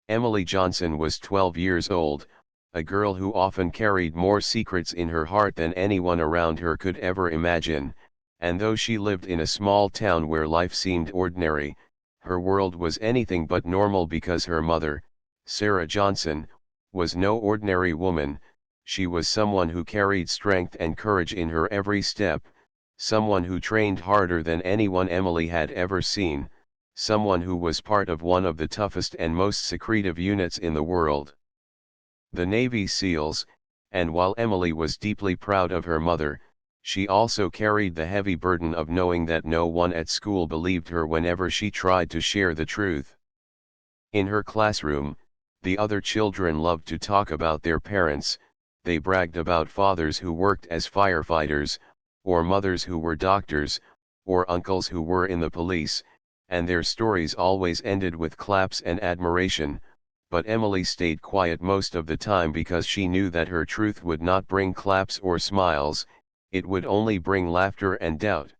Emily Johnson was 12 years old, a girl who often carried more secrets in her heart than anyone around her could ever imagine, and though she lived in a small town where life seemed ordinary, her world was anything but normal because her mother, Sarah Johnson, was no ordinary woman. She was someone who carried strength and courage in her every step, someone who trained harder than anyone Emily had ever seen, someone who was part of one of the toughest and most secretive units in the world, the Navy SEALs. And while Emily was deeply proud of her mother, she also carried the heavy burden of knowing that no one at school believed her whenever she tried to share the truth. In her classroom, the other children loved to talk about their parents. They bragged about fathers who worked as firefighters, or mothers who were doctors, or uncles who were in the police, and their stories always ended with claps and admiration. But Emily stayed quiet most of the time because she knew that her truth would not bring claps or smiles, it would only bring laughter and doubt.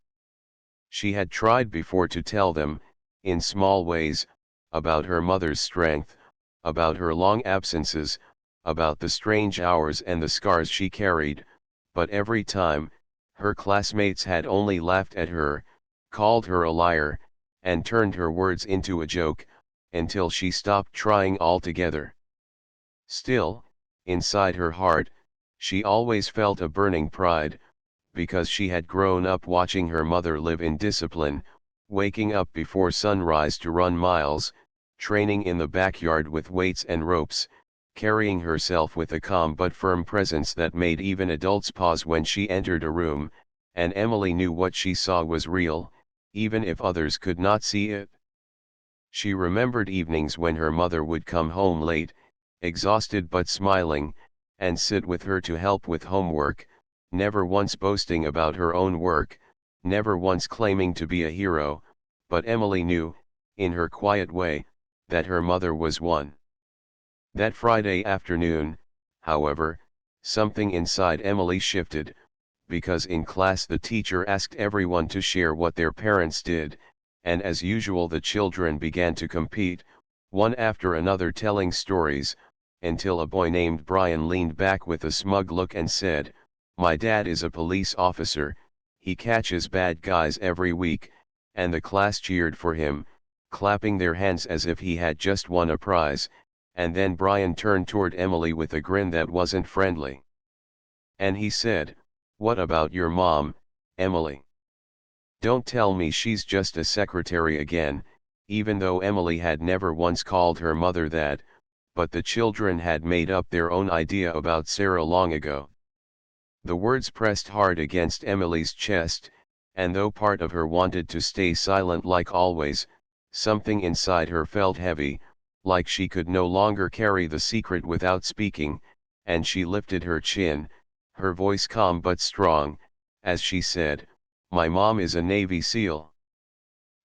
She had tried before to tell them, in small ways, about her mother's strength, about her long absences, about the strange hours and the scars she carried, but every time, her classmates had only laughed at her, called her a liar, and turned her words into a joke, until she stopped trying altogether. Still, inside her heart, she always felt a burning pride, because she had grown up watching her mother live in discipline, waking up before sunrise to run miles, training in the backyard with weights and ropes, carrying herself with a calm but firm presence that made even adults pause when she entered a room, and Emily knew what she saw was real, even if others could not see it. She remembered evenings when her mother would come home late, exhausted but smiling, and sit with her to help with homework, never once boasting about her own work, never once claiming to be a hero, but Emily knew, in her quiet way, that her mother was one. That Friday afternoon, however, something inside Emily shifted, because in class the teacher asked everyone to share what their parents did, and as usual the children began to compete, one after another telling stories, until a boy named Brian leaned back with a smug look and said, "My dad is a police officer, he catches bad guys every week," and the class cheered for him, clapping their hands as if he had just won a prize. And then Brian turned toward Emily with a grin that wasn't friendly. And he said, "What about your mom, Emily? Don't tell me she's just a secretary again," even though Emily had never once called her mother that, but the children had made up their own idea about Sarah long ago. The words pressed hard against Emily's chest, and though part of her wanted to stay silent like always, something inside her felt heavy, like she could no longer carry the secret without speaking, and she lifted her chin, her voice calm but strong, as she said, "My mom is a Navy SEAL."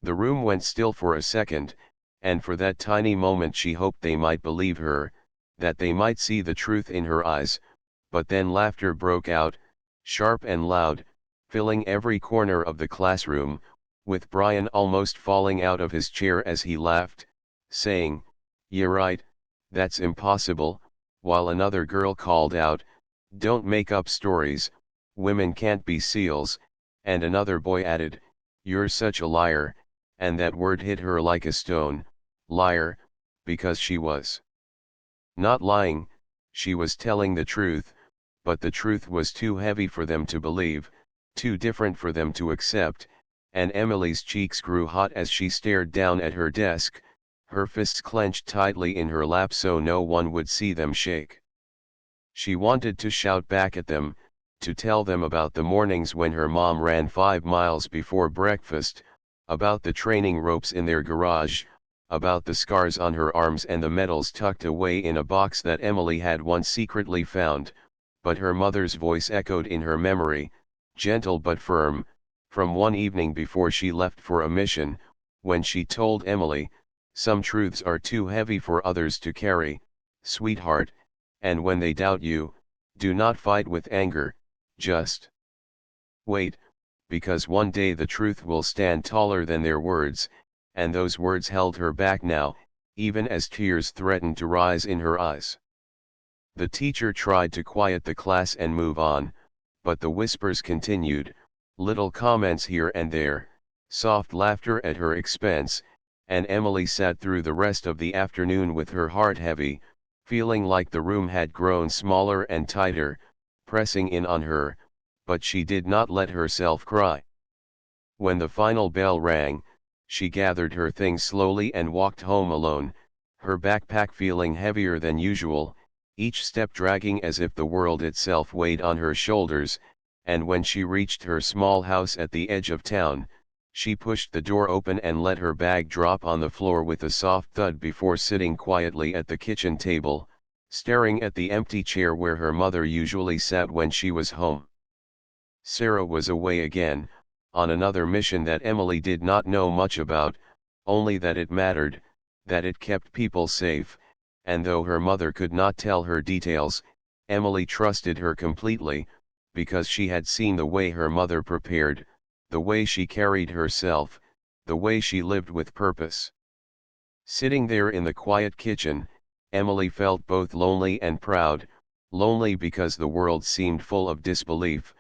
The room went still for a second, and for that tiny moment she hoped they might believe her, that they might see the truth in her eyes, but then laughter broke out, sharp and loud, filling every corner of the classroom, with Brian almost falling out of his chair as he laughed, saying, "You're right, that's impossible," while another girl called out, "Don't make up stories, women can't be SEALs," and another boy added, "You're such a liar," and that word hit her like a stone, liar, because she was not lying, she was telling the truth, but the truth was too heavy for them to believe, too different for them to accept, and Emily's cheeks grew hot as she stared down at her desk, her fists clenched tightly in her lap so no one would see them shake. She wanted to shout back at them, to tell them about the mornings when her mom ran 5 miles before breakfast, about the training ropes in their garage, about the scars on her arms and the medals tucked away in a box that Emily had once secretly found, but her mother's voice echoed in her memory, gentle but firm, from one evening before she left for a mission, when she told Emily, "Some truths are too heavy for others to carry, sweetheart, and when they doubt you, do not fight with anger, just wait, because one day the truth will stand taller than their words," and those words held her back now, even as tears threatened to rise in her eyes. The teacher tried to quiet the class and move on, but the whispers continued, little comments here and there, soft laughter at her expense, and Emily sat through the rest of the afternoon with her heart heavy, feeling like the room had grown smaller and tighter, pressing in on her, but she did not let herself cry. When the final bell rang, she gathered her things slowly and walked home alone, her backpack feeling heavier than usual, each step dragging as if the world itself weighed on her shoulders, and when she reached her small house at the edge of town, she pushed the door open and let her bag drop on the floor with a soft thud before sitting quietly at the kitchen table, staring at the empty chair where her mother usually sat when she was home. Sarah was away again, on another mission that Emily did not know much about, only that it mattered, that it kept people safe, and though her mother could not tell her details, Emily trusted her completely, because she had seen the way her mother prepared, the way she carried herself, the way she lived with purpose. Sitting there in the quiet kitchen, Emily felt both lonely and proud, lonely because the world seemed full of disbelief,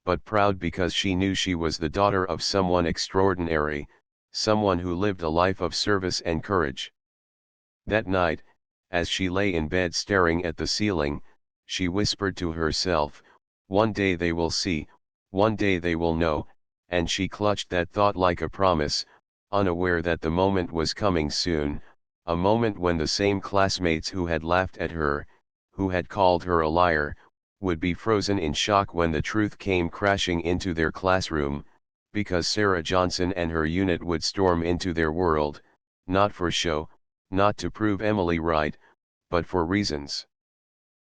but proud because she knew she was the daughter of someone extraordinary, someone who lived a life of service and courage. That night, as she lay in bed staring at the ceiling, she whispered to herself, one day they will see, one day they will know, and she clutched that thought like a promise, unaware that the moment was coming soon, a moment when the same classmates who had laughed at her, who had called her a liar, would be frozen in shock when the truth came crashing into their classroom, because Sarah Johnson and her unit would storm into their world, not for show, not to prove Emily right, but for reasons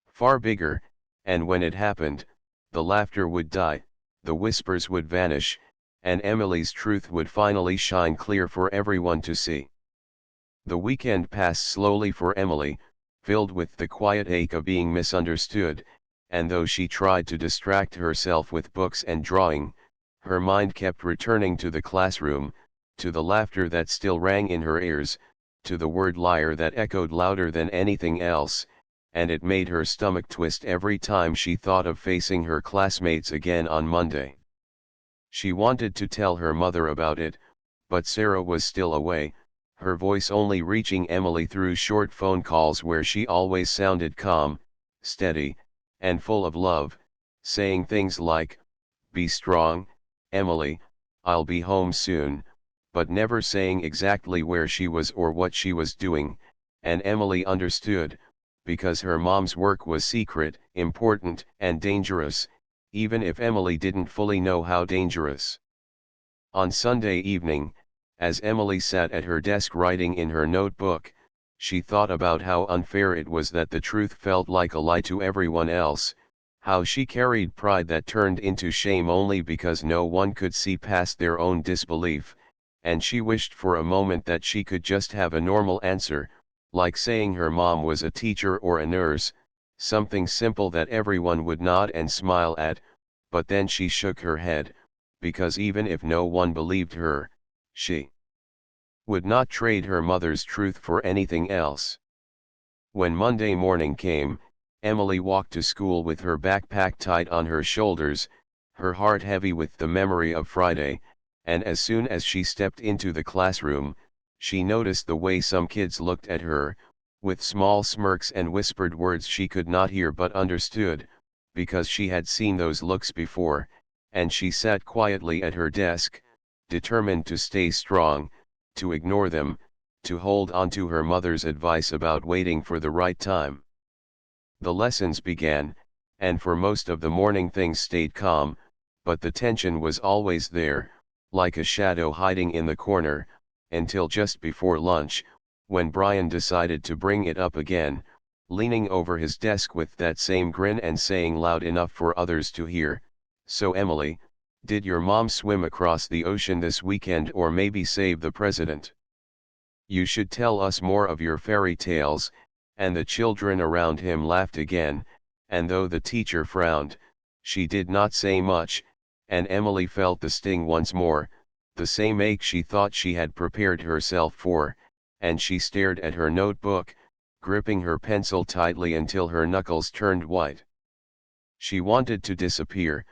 far bigger, and when it happened, the laughter would die, the whispers would vanish, and Emily's truth would finally shine clear for everyone to see. The weekend passed slowly for Emily, filled with the quiet ache of being misunderstood, and though she tried to distract herself with books and drawing, her mind kept returning to the classroom, to the laughter that still rang in her ears, to the word liar that echoed louder than anything else, and it made her stomach twist every time she thought of facing her classmates again on Monday. She wanted to tell her mother about it, but Sarah was still away, her voice only reaching Emily through short phone calls where she always sounded calm, steady, and full of love, saying things like, "Be strong, Emily, I'll be home soon," but never saying exactly where she was or what she was doing, and Emily understood, because her mom's work was secret, important, and dangerous, even if Emily didn't fully know how dangerous. On Sunday evening, as Emily sat at her desk writing in her notebook, she thought about how unfair it was that the truth felt like a lie to everyone else, how she carried pride that turned into shame only because no one could see past their own disbelief, and she wished for a moment that she could just have a normal answer, like saying her mom was a teacher or a nurse, something simple that everyone would nod and smile at, but then she shook her head, because even if no one believed her, she would not trade her mother's truth for anything else. When Monday morning came, Emily walked to school with her backpack tight on her shoulders, her heart heavy with the memory of Friday, and as soon as she stepped into the classroom, she noticed the way some kids looked at her, with small smirks and whispered words she could not hear but understood, because she had seen those looks before, and she sat quietly at her desk, determined to stay strong, to ignore them, to hold on to her mother's advice about waiting for the right time. The lessons began, and for most of the morning things stayed calm, but the tension was always there, like a shadow hiding in the corner, until just before lunch, when Brian decided to bring it up again, leaning over his desk with that same grin and saying loud enough for others to hear, "So Emily, did your mom swim across the ocean this weekend or maybe save the president? You should tell us more of your fairy tales," and the children around him laughed again, and though the teacher frowned, she did not say much, and Emily felt the sting once more, the same ache she thought she had prepared herself for, and she stared at her notebook, gripping her pencil tightly until her knuckles turned white. She wanted to disappear,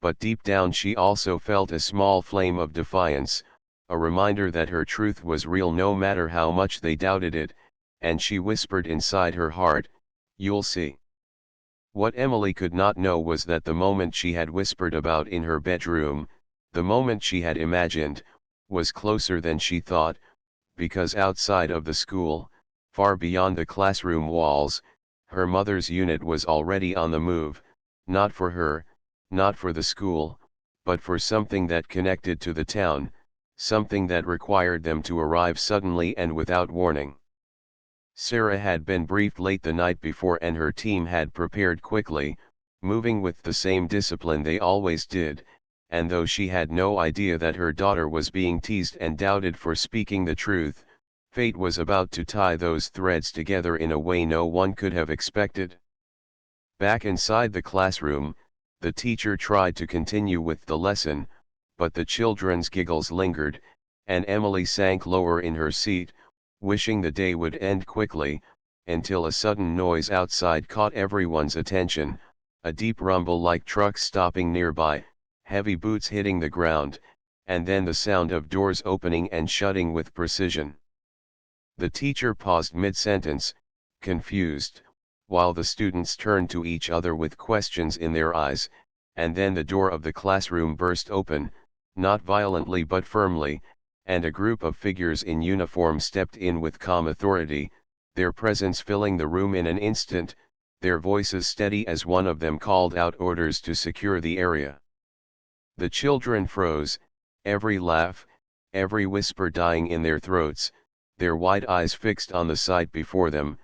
but deep down she also felt a small flame of defiance, a reminder that her truth was real no matter how much they doubted it, and she whispered inside her heart, "You'll see." What Emily could not know was that the moment she had whispered about in her bedroom, the moment she had imagined, was closer than she thought, because outside of the school, far beyond the classroom walls, her mother's unit was already on the move, not for her, not for the school, but for something that connected to the town, something that required them to arrive suddenly and without warning. Sarah had been briefed late the night before and her team had prepared quickly, moving with the same discipline they always did, and though she had no idea that her daughter was being teased and doubted for speaking the truth, fate was about to tie those threads together in a way no one could have expected. Back inside the classroom, the teacher tried to continue with the lesson, but the children's giggles lingered, and Emily sank lower in her seat, wishing the day would end quickly, until a sudden noise outside caught everyone's attention, a deep rumble like trucks stopping nearby, heavy boots hitting the ground, and then the sound of doors opening and shutting with precision. The teacher paused mid-sentence, confused, while the students turned to each other with questions in their eyes, and then the door of the classroom burst open, not violently but firmly, and a group of figures in uniform stepped in with calm authority, their presence filling the room in an instant, their voices steady as one of them called out orders to secure the area. The children froze, every laugh, every whisper dying in their throats, their wide eyes fixed on the sight before them,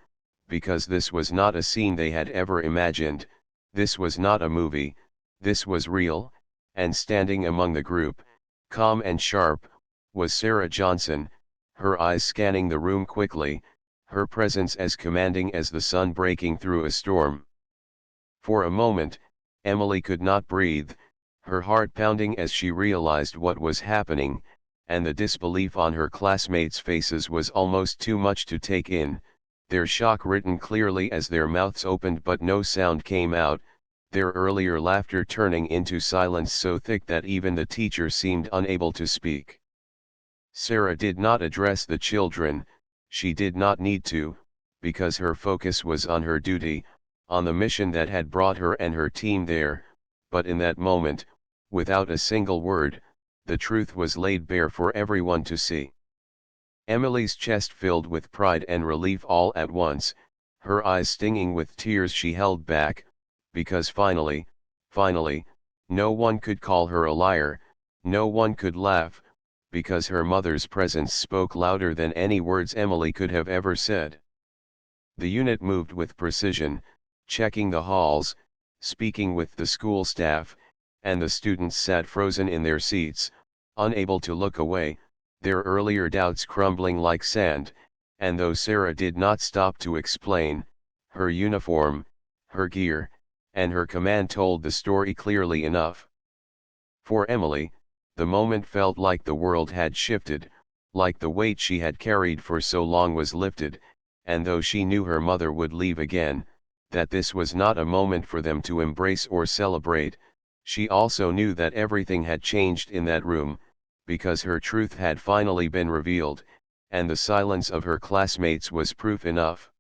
because this was not a scene they had ever imagined, this was not a movie, this was real, and standing among the group, calm and sharp, was Sarah Johnson, her eyes scanning the room quickly, her presence as commanding as the sun breaking through a storm. For a moment, Emily could not breathe, her heart pounding as she realized what was happening, and the disbelief on her classmates' faces was almost too much to take in, their shock written clearly as their mouths opened but no sound came out, their earlier laughter turning into silence so thick that even the teacher seemed unable to speak. Sarah did not address the children, she did not need to, because her focus was on her duty, on the mission that had brought her and her team there, but in that moment, without a single word, the truth was laid bare for everyone to see. Emily's chest filled with pride and relief all at once, her eyes stinging with tears she held back, because finally, no one could call her a liar, no one could laugh, because her mother's presence spoke louder than any words Emily could have ever said. The unit moved with precision, checking the halls, speaking with the school staff, and the students sat frozen in their seats, unable to look away, their earlier doubts crumbling like sand, and though Sarah did not stop to explain, her uniform, her gear, and her command told the story clearly enough. For Emily, the moment felt like the world had shifted, like the weight she had carried for so long was lifted, and though she knew her mother would leave again, that this was not a moment for them to embrace or celebrate, she also knew that everything had changed in that room, because her truth had finally been revealed, and the silence of her classmates was proof enough.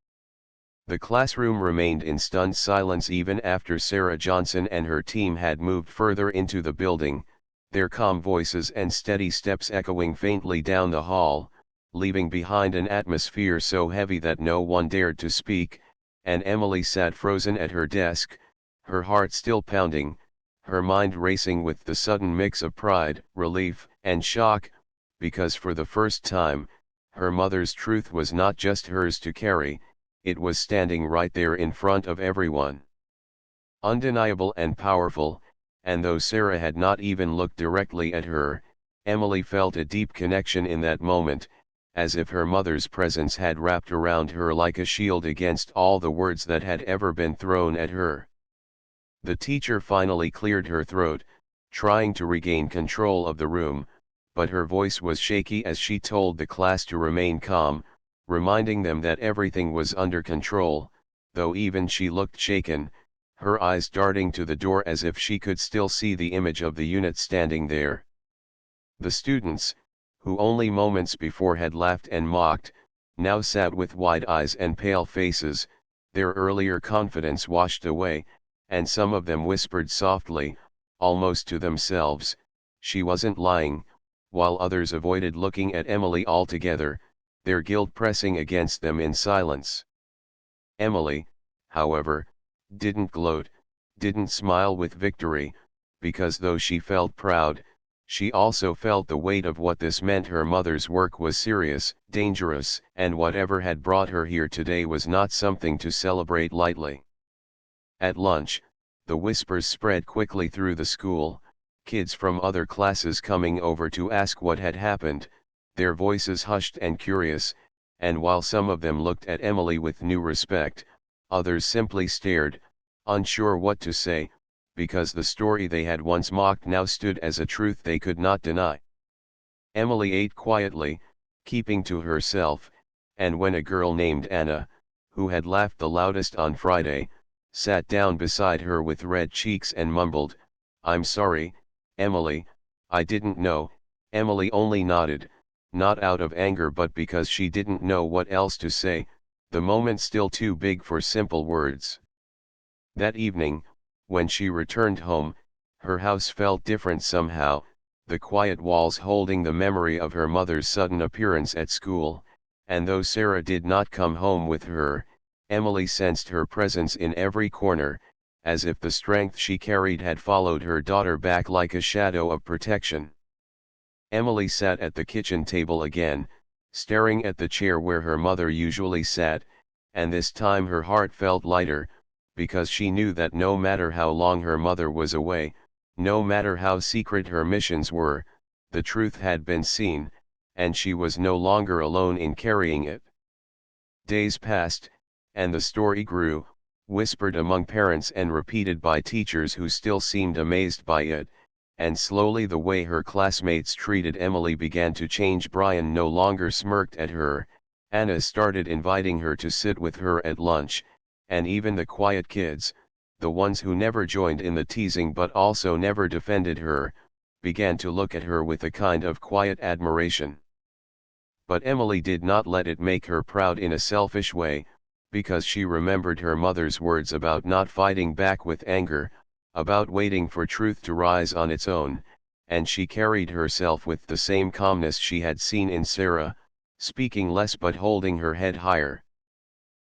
The classroom remained in stunned silence even after Sarah Johnson and her team had moved further into the building, their calm voices and steady steps echoing faintly down the hall, leaving behind an atmosphere so heavy that no one dared to speak, and Emily sat frozen at her desk, her heart still pounding, her mind racing with the sudden mix of pride, relief, and shock, because for the first time, her mother's truth was not just hers to carry, it was standing right there in front of everyone. Undeniable and powerful, and though Sarah had not even looked directly at her, Emily felt a deep connection in that moment, as if her mother's presence had wrapped around her like a shield against all the words that had ever been thrown at her. The teacher finally cleared her throat, trying to regain control of the room, but her voice was shaky as she told the class to remain calm, reminding them that everything was under control, though even she looked shaken, her eyes darting to the door as if she could still see the image of the unit standing there. The students, who only moments before had laughed and mocked, now sat with wide eyes and pale faces, their earlier confidence washed away, and some of them whispered softly, almost to themselves, "She wasn't lying," while others avoided looking at Emily altogether, their guilt pressing against them in silence. Emily, however, didn't gloat, didn't smile with victory, because though she felt proud, she also felt the weight of what this meant. Her mother's work was serious, dangerous, and whatever had brought her here today was not something to celebrate lightly. At lunch, the whispers spread quickly through the school, kids from other classes coming over to ask what had happened, their voices hushed and curious, and while some of them looked at Emily with new respect, others simply stared, unsure what to say, because the story they had once mocked now stood as a truth they could not deny. Emily ate quietly, keeping to herself, and when a girl named Anna, who had laughed the loudest on Friday, sat down beside her with red cheeks and mumbled, "I'm sorry, Emily, I didn't know," Emily only nodded, not out of anger but because she didn't know what else to say, the moment still too big for simple words. That evening, when she returned home, her house felt different somehow, the quiet walls holding the memory of her mother's sudden appearance at school, and though Sarah did not come home with her, Emily sensed her presence in every corner, as if the strength she carried had followed her daughter back like a shadow of protection. Emily sat at the kitchen table again, staring at the chair where her mother usually sat, and this time her heart felt lighter, because she knew that no matter how long her mother was away, no matter how secret her missions were, the truth had been seen, and she was no longer alone in carrying it. Days passed, and the story grew, whispered among parents and repeated by teachers who still seemed amazed by it, and slowly the way her classmates treated Emily began to change. Brian no longer smirked at her, Anna started inviting her to sit with her at lunch, and even the quiet kids, the ones who never joined in the teasing but also never defended her, began to look at her with a kind of quiet admiration. But Emily did not let it make her proud in a selfish way, because she remembered her mother's words about not fighting back with anger, about waiting for truth to rise on its own, and she carried herself with the same calmness she had seen in Sarah, speaking less but holding her head higher.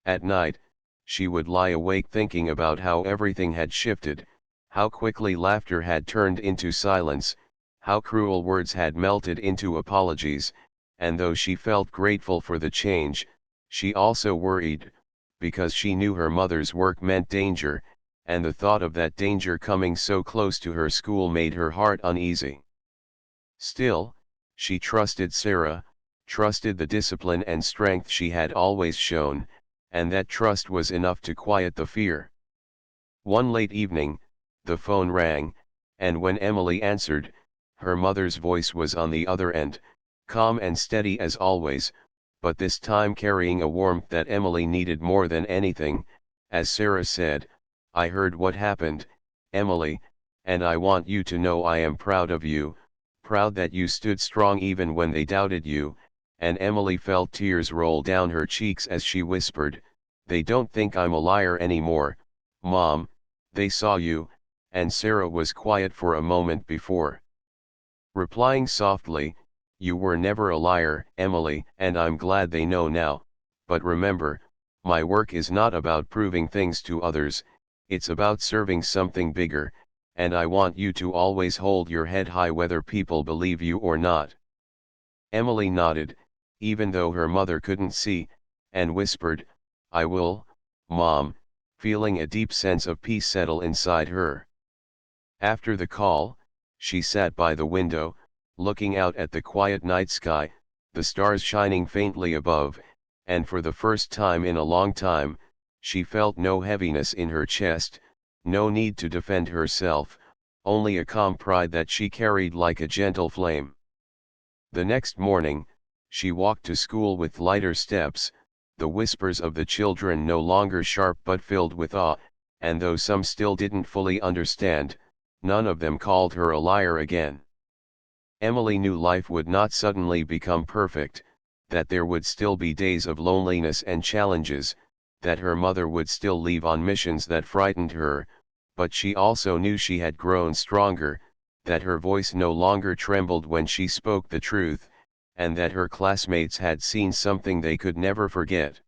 At night, she would lie awake thinking about how everything had shifted, how quickly laughter had turned into silence, how cruel words had melted into apologies, and though she felt grateful for the change, she also worried, because she knew her mother's work meant danger, and the thought of that danger coming so close to her school made her heart uneasy. Still, she trusted Sarah, trusted the discipline and strength she had always shown, and that trust was enough to quiet the fear. One late evening, the phone rang, and when Emily answered, her mother's voice was on the other end, calm and steady as always, but this time carrying a warmth that Emily needed more than anything. As Sarah said, "I heard what happened, Emily, and I want you to know I am proud of you, proud that you stood strong even when they doubted you," and Emily felt tears roll down her cheeks as she whispered, "They don't think I'm a liar anymore, Mom, they saw you," and Sarah was quiet for a moment before replying softly, "You were never a liar, Emily, and I'm glad they know now, but remember, my work is not about proving things to others, it's about serving something bigger, and I want you to always hold your head high whether people believe you or not." Emily nodded, even though her mother couldn't see, and whispered, "I will, Mom," feeling a deep sense of peace settle inside her. After the call, she sat by the window, looking out at the quiet night sky, the stars shining faintly above, and for the first time in a long time, she felt no heaviness in her chest, no need to defend herself, only a calm pride that she carried like a gentle flame. The next morning, She walked to school with lighter steps, the whispers of the children no longer sharp but filled with awe, and though some still didn't fully understand, none of them called her a liar again. Emily knew life would not suddenly become perfect, that there would still be days of loneliness and challenges, that her mother would still leave on missions that frightened her, but she also knew she had grown stronger, that her voice no longer trembled when she spoke the truth, and that her classmates had seen something they could never forget.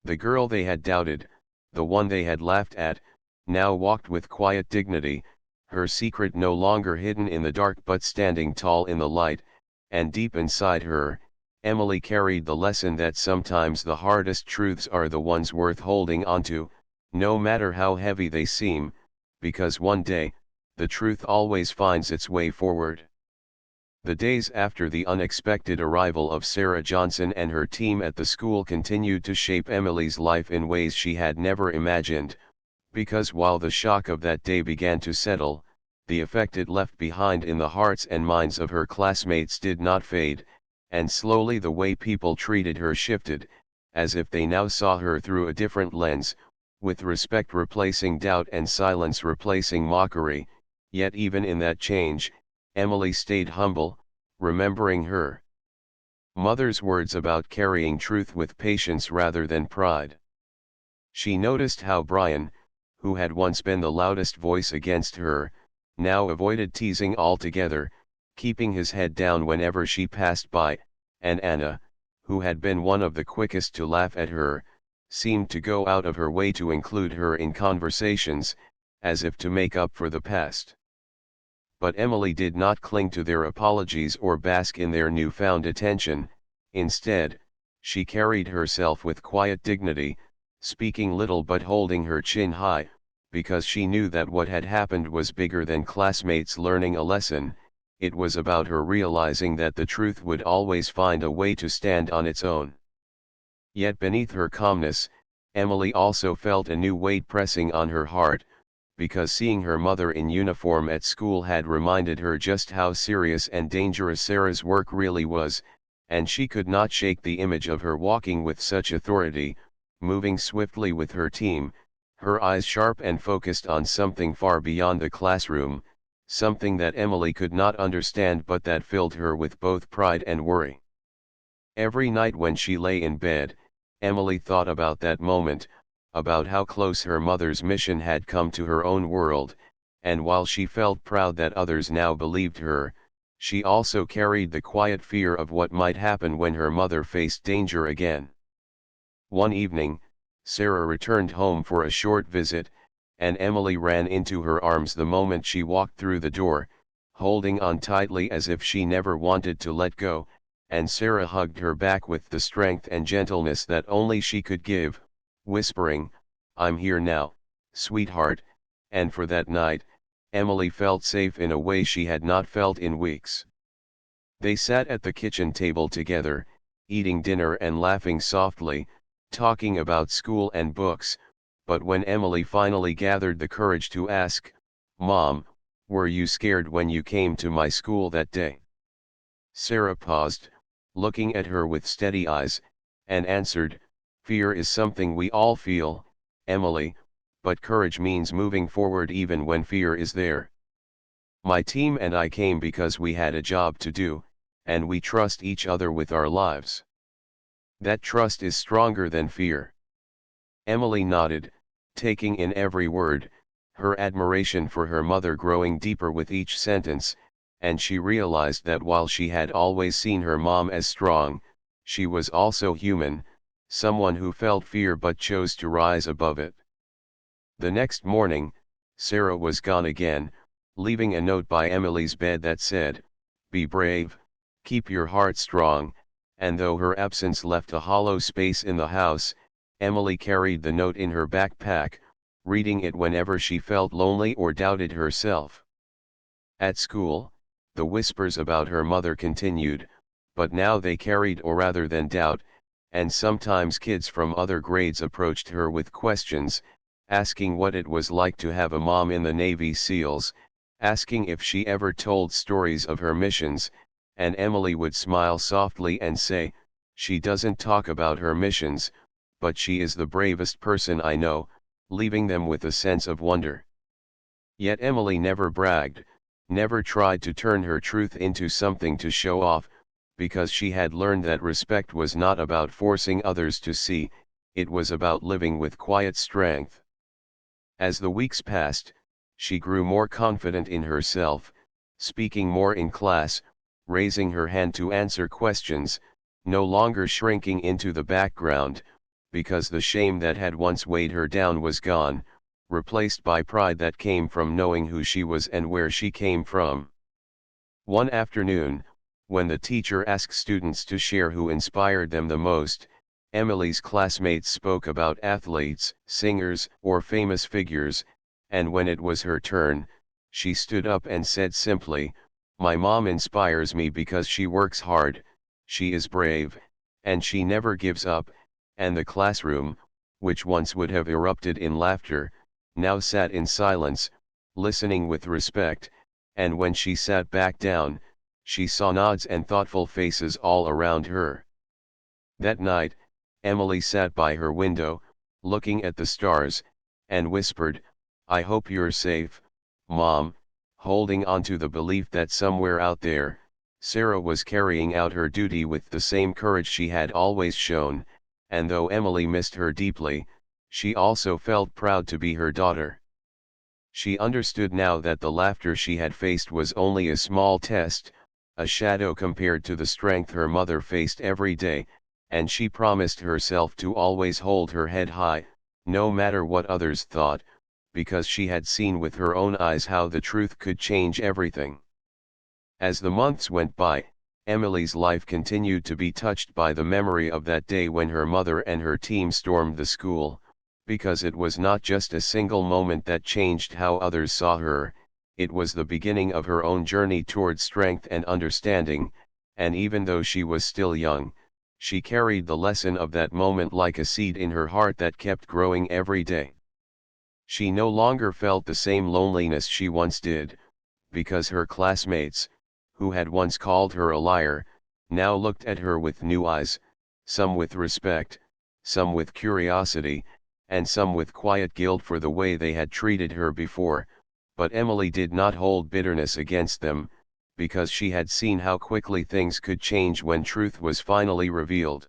The girl they had doubted, the one they had laughed at, now walked with quiet dignity, her secret no longer hidden in the dark but standing tall in the light, and deep inside her, Emily carried the lesson that sometimes the hardest truths are the ones worth holding onto, no matter how heavy they seem, because one day, the truth always finds its way forward. The days after the unexpected arrival of Sarah Johnson and her team at the school continued to shape Emily's life in ways she had never imagined, because while the shock of that day began to settle, the effect it left behind in the hearts and minds of her classmates did not fade, and slowly the way people treated her shifted, as if they now saw her through a different lens, with respect replacing doubt and silence replacing mockery. Yet even in that change, Emily stayed humble, remembering her mother's words about carrying truth with patience rather than pride. She noticed how Brian, who had once been the loudest voice against her, now avoided teasing altogether, keeping his head down whenever she passed by, and Anna, who had been one of the quickest to laugh at her, seemed to go out of her way to include her in conversations, as if to make up for the past. But Emily did not cling to their apologies or bask in their newfound attention. Instead, she carried herself with quiet dignity, speaking little but holding her chin high, because she knew that what had happened was bigger than classmates learning a lesson. It was about her realizing that the truth would always find a way to stand on its own. Yet beneath her calmness, Emily also felt a new weight pressing on her heart, because seeing her mother in uniform at school had reminded her just how serious and dangerous Sarah's work really was, and she could not shake the image of her walking with such authority, moving swiftly with her team, her eyes sharp and focused on something far beyond the classroom, something that Emily could not understand but that filled her with both pride and worry. Every night when she lay in bed, Emily thought about that moment, about how close her mother's mission had come to her own world, and while she felt proud that others now believed her, she also carried the quiet fear of what might happen when her mother faced danger again. One evening, Sarah returned home for a short visit, and Emily ran into her arms the moment she walked through the door, holding on tightly as if she never wanted to let go, and Sarah hugged her back with the strength and gentleness that only she could give, whispering, "I'm here now, sweetheart," and for that night, Emily felt safe in a way she had not felt in weeks. They sat at the kitchen table together, eating dinner and laughing softly, talking about school and books, but when Emily finally gathered the courage to ask, "Mom, were you scared when you came to my school that day?" Sarah paused, looking at her with steady eyes, and answered, "Fear is something we all feel, Emily, but courage means moving forward even when fear is there. My team and I came because we had a job to do, and we trust each other with our lives. That trust is stronger than fear." Emily nodded, taking in every word, her admiration for her mother growing deeper with each sentence, and she realized that while she had always seen her mom as strong, she was also human, someone who felt fear but chose to rise above it. The next morning, Sarah was gone again, leaving a note by Emily's bed that said, "Be brave, keep your heart strong," and though her absence left a hollow space in the house, Emily carried the note in her backpack, reading it whenever she felt lonely or doubted herself. At school, the whispers about her mother continued, but now they carried awe rather than doubt, and sometimes kids from other grades approached her with questions, asking what it was like to have a mom in the Navy SEALs, asking if she ever told stories of her missions, and Emily would smile softly and say, "She doesn't talk about her missions, but she is the bravest person I know," leaving them with a sense of wonder. Yet Emily never bragged, never tried to turn her truth into something to show off, because she had learned that respect was not about forcing others to see, it was about living with quiet strength. As the weeks passed, she grew more confident in herself, speaking more in class, raising her hand to answer questions, no longer shrinking into the background, because the shame that had once weighed her down was gone, replaced by pride that came from knowing who she was and where she came from. One afternoon, when the teacher asked students to share who inspired them the most, Emily's classmates spoke about athletes, singers, or famous figures, and when it was her turn, she stood up and said simply, "My mom inspires me because she works hard, she is brave, and she never gives up," and the classroom, which once would have erupted in laughter, now sat in silence, listening with respect, and when she sat back down, she saw nods and thoughtful faces all around her. That night, Emily sat by her window, looking at the stars, and whispered, "I hope you're safe, Mom," holding on to the belief that somewhere out there, Sarah was carrying out her duty with the same courage she had always shown, and though Emily missed her deeply, she also felt proud to be her daughter. She understood now that the laughter she had faced was only a small test, a shadow compared to the strength her mother faced every day, and she promised herself to always hold her head high, no matter what others thought, because she had seen with her own eyes how the truth could change everything. As the months went by, Emily's life continued to be touched by the memory of that day when her mother and her team stormed the school, because it was not just a single moment that changed how others saw her, it was the beginning of her own journey towards strength and understanding, and even though she was still young, she carried the lesson of that moment like a seed in her heart that kept growing every day. She no longer felt the same loneliness she once did, because her classmates, who had once called her a liar, now looked at her with new eyes, some with respect, some with curiosity, and some with quiet guilt for the way they had treated her before, but Emily did not hold bitterness against them, because she had seen how quickly things could change when truth was finally revealed.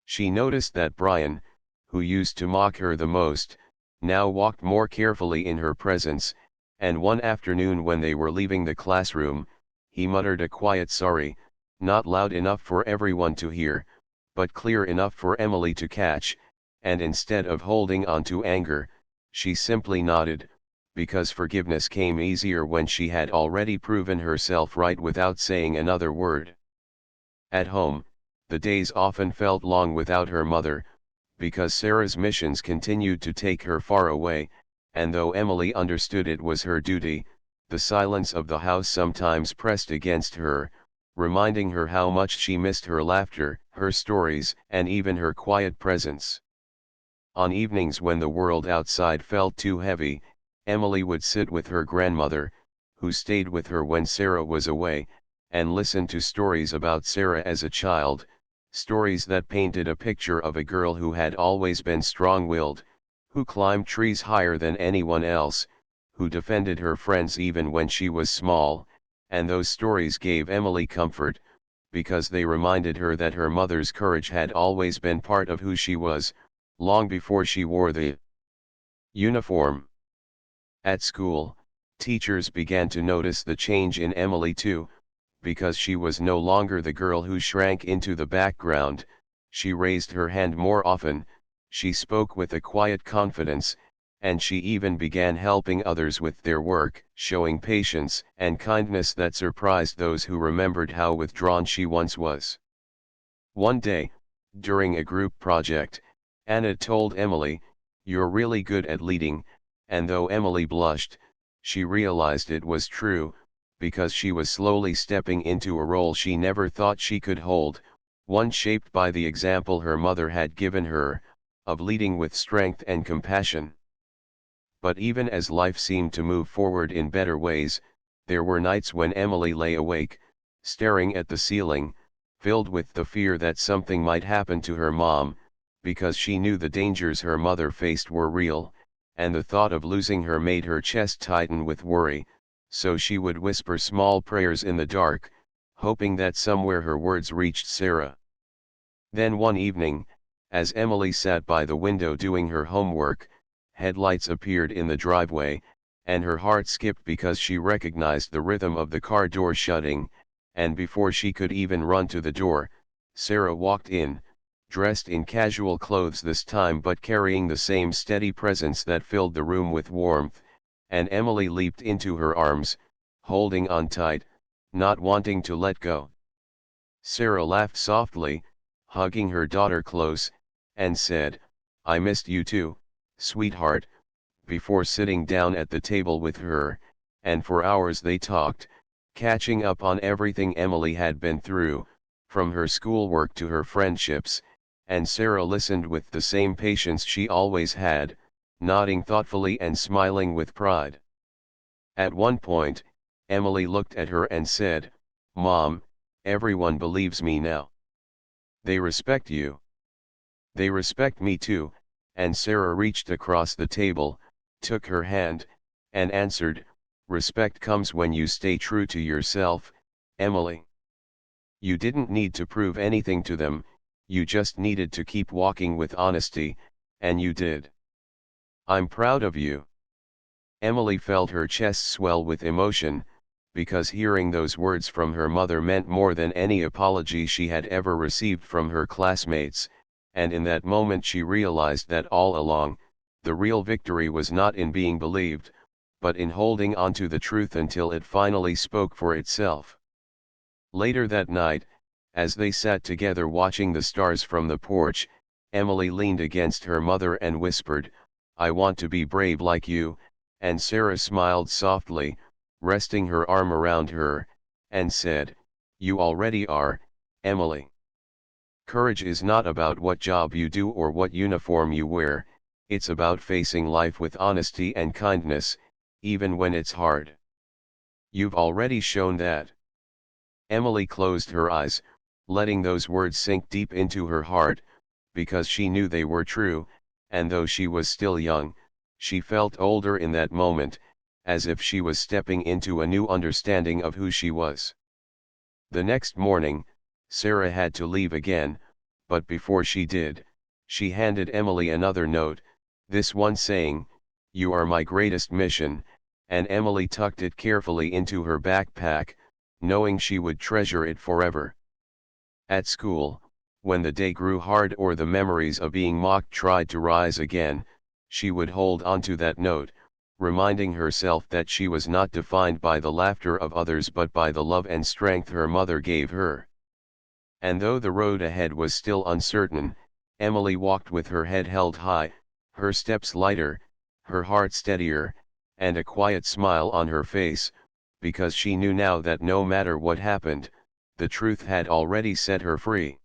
She noticed that Brian, who used to mock her the most, now walked more carefully in her presence, and one afternoon when they were leaving the classroom, he muttered a quiet sorry, not loud enough for everyone to hear, but clear enough for Emily to catch, and instead of holding on to anger, she simply nodded, because forgiveness came easier when she had already proven herself right without saying another word. At home, the days often felt long without her mother, because Sarah's missions continued to take her far away, and though Emily understood it was her duty, the silence of the house sometimes pressed against her, reminding her how much she missed her laughter, her stories, and even her quiet presence. On evenings when the world outside felt too heavy, Emily would sit with her grandmother, who stayed with her when Sarah was away, and listen to stories about Sarah as a child, stories that painted a picture of a girl who had always been strong-willed, who climbed trees higher than anyone else, who defended her friends even when she was small, and those stories gave Emily comfort, because they reminded her that her mother's courage had always been part of who she was, long before she wore the uniform. At school, teachers began to notice the change in Emily too, because she was no longer the girl who shrank into the background, she raised her hand more often, she spoke with a quiet confidence, and she even began helping others with their work, showing patience and kindness that surprised those who remembered how withdrawn she once was. One day, during a group project, Anna told Emily, "You're really good at leading," and though Emily blushed, she realized it was true, because she was slowly stepping into a role she never thought she could hold, one shaped by the example her mother had given her, of leading with strength and compassion. But even as life seemed to move forward in better ways, there were nights when Emily lay awake, staring at the ceiling, filled with the fear that something might happen to her mom, because she knew the dangers her mother faced were real, and the thought of losing her made her chest tighten with worry, so she would whisper small prayers in the dark, hoping that somewhere her words reached Sarah. Then one evening, as Emily sat by the window doing her homework, headlights appeared in the driveway, and her heart skipped because she recognized the rhythm of the car door shutting, and before she could even run to the door, Sarah walked in, dressed in casual clothes this time but carrying the same steady presence that filled the room with warmth, and Emily leaped into her arms, holding on tight, not wanting to let go. Sarah laughed softly, hugging her daughter close, and said, "I missed you too, sweetheart," before sitting down at the table with her, and for hours they talked, catching up on everything Emily had been through, from her schoolwork to her friendships, and Sarah listened with the same patience she always had, nodding thoughtfully and smiling with pride. At one point, Emily looked at her and said, "Mom, everyone believes me now. They respect you." "They respect me too," and Sarah reached across the table, took her hand, and answered, "Respect comes when you stay true to yourself, Emily. You didn't need to prove anything to them, you just needed to keep walking with honesty, and you did. I'm proud of you." Emily felt her chest swell with emotion, because hearing those words from her mother meant more than any apology she had ever received from her classmates, and in that moment she realized that all along, the real victory was not in being believed, but in holding on to the truth until it finally spoke for itself. Later that night, as they sat together watching the stars from the porch, Emily leaned against her mother and whispered, "I want to be brave like you," and Sarah smiled softly, resting her arm around her, and said, "You already are, Emily. Courage is not about what job you do or what uniform you wear, it's about facing life with honesty and kindness, even when it's hard. You've already shown that." Emily closed her eyes, letting those words sink deep into her heart, because she knew they were true, and though she was still young, she felt older in that moment, as if she was stepping into a new understanding of who she was. The next morning, Sarah had to leave again, but before she did, she handed Emily another note, this one saying, "You are my greatest mission," and Emily tucked it carefully into her backpack, knowing she would treasure it forever. At school, when the day grew hard or the memories of being mocked tried to rise again, she would hold on to that note, reminding herself that she was not defined by the laughter of others but by the love and strength her mother gave her. And though the road ahead was still uncertain, Emily walked with her head held high, her steps lighter, her heart steadier, and a quiet smile on her face, because she knew now that no matter what happened, the truth had already set her free.